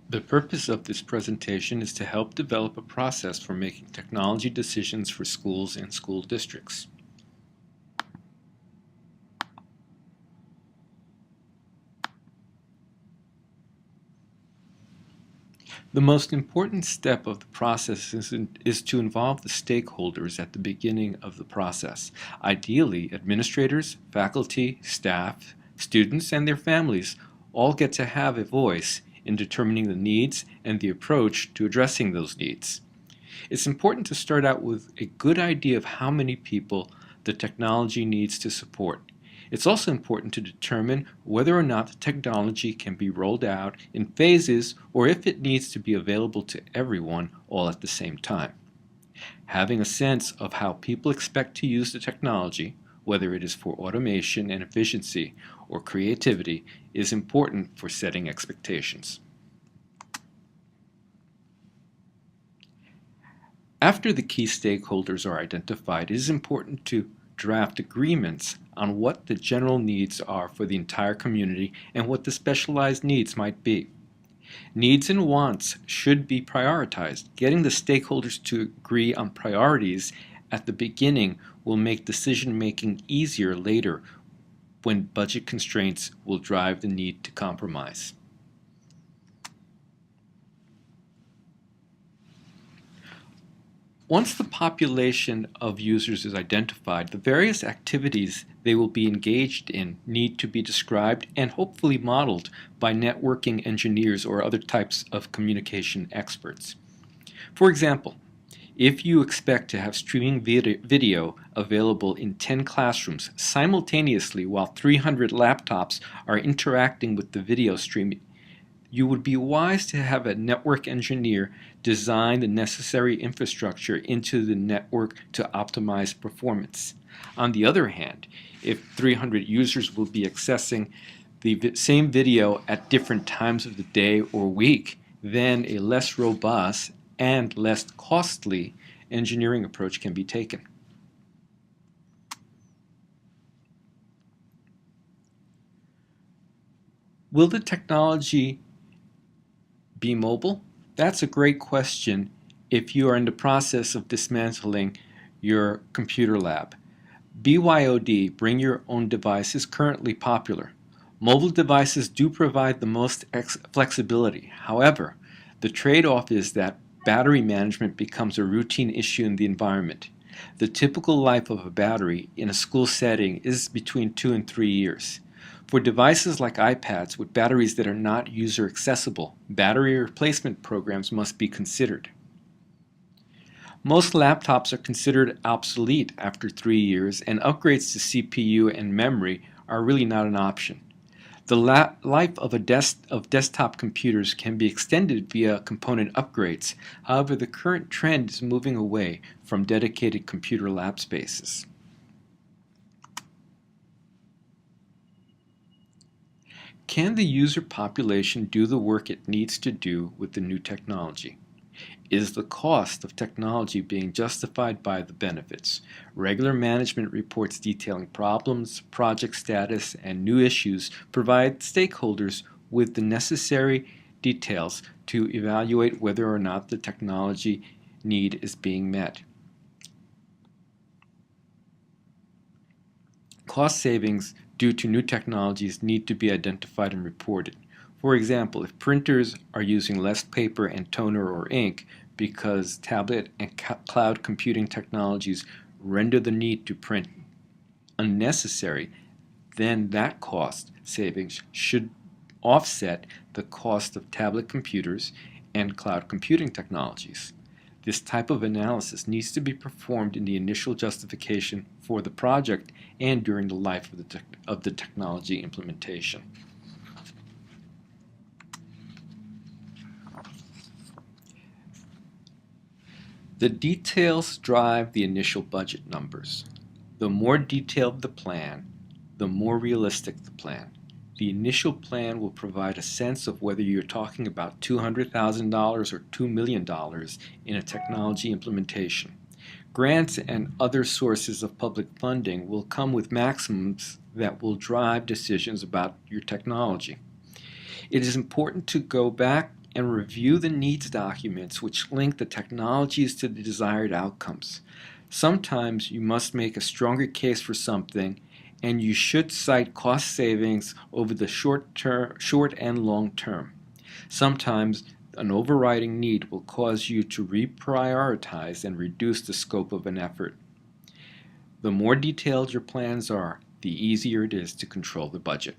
The purpose of this presentation is to help develop a process for making technology decisions for schools and school districts. The most important step of the process is to involve the stakeholders at the beginning of the process. Ideally, administrators, faculty, staff, students, and their families all get to have a voice in determining the needs and the approach to addressing those needs. It's important to start out with a good idea of how many people the technology needs to support. It's also important to determine whether or not the technology can be rolled out in phases or if it needs to be available to everyone all at the same time. Having a sense of how people expect to use the technology, whether it is for automation and efficiency or creativity, is important for setting expectations. After the key stakeholders are identified, it is important to draft agreements on what the general needs are for the entire community and what the specialized needs might be. Needs and wants should be prioritized. Getting the stakeholders to agree on priorities at the beginning will make decision-making easier later when budget constraints will drive the need to compromise. Once the population of users is identified, the various activities they will be engaged in need to be described and hopefully modeled by networking engineers or other types of communication experts. For example, if you expect to have streaming video available in 10 classrooms simultaneously while 300 laptops are interacting with the video stream, you would be wise to have a network engineer design the necessary infrastructure into the network to optimize performance. On the other hand, if 300 users will be accessing the same video at different times of the day or week, then a less robust and less costly engineering approach can be taken. Will the technology be mobile? That's a great question if you are in the process of dismantling your computer lab. BYOD, bring your own device, is currently popular. Mobile devices do provide the most flexibility. However, the trade-off is that battery management becomes a routine issue in the environment. The typical life of a battery in a school setting is between 2 and 3 years. For devices like iPads with batteries that are not user accessible, battery replacement programs must be considered. Most laptops are considered obsolete after 3 years, and upgrades to CPU and memory are really not an option. The life of desktop computers can be extended via component upgrades. However, the current trend is moving away from dedicated computer lab spaces. Can the user population do the work it needs to do with the new technology? Is the cost of technology being justified by the benefits? Regular management reports detailing problems, project status, and new issues provide stakeholders with the necessary details to evaluate whether or not the technology need is being met. Cost savings due to new technologies need to be identified and reported. For example, if printers are using less paper and toner or ink because tablet and cloud computing technologies render the need to print unnecessary, then that cost savings should offset the cost of tablet computers and cloud computing technologies. This type of analysis needs to be performed in the initial justification for the project and during the life of the technology implementation. The details drive the initial budget numbers. The more detailed the plan, the more realistic the plan. The initial plan will provide a sense of whether you're talking about $200,000 or $2 million in a technology implementation. Grants and other sources of public funding will come with maximums that will drive decisions about your technology. It is important to go back and review the needs documents which link the technologies to the desired outcomes. Sometimes you must make a stronger case for something, and you should cite cost savings over the short and long term. Sometimes an overriding need will cause you to reprioritize and reduce the scope of an effort. The more detailed your plans are, the easier it is to control the budget.